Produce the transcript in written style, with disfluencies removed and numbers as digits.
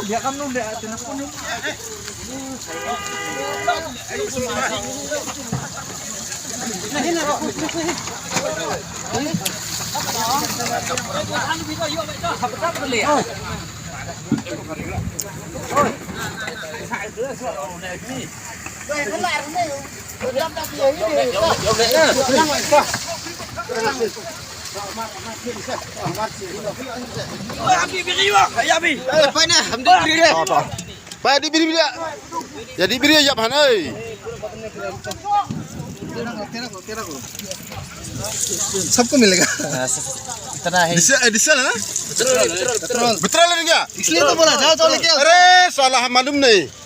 dia kan udah telepon. Baik diberi dia. Jadi beri ya pan euy. सबको मिलेगा इतना है Disal ना? Petrol Betul enggak? इसलिए तो बोला जाओ जाओ लेके आओ अरे साला मालूम नहीं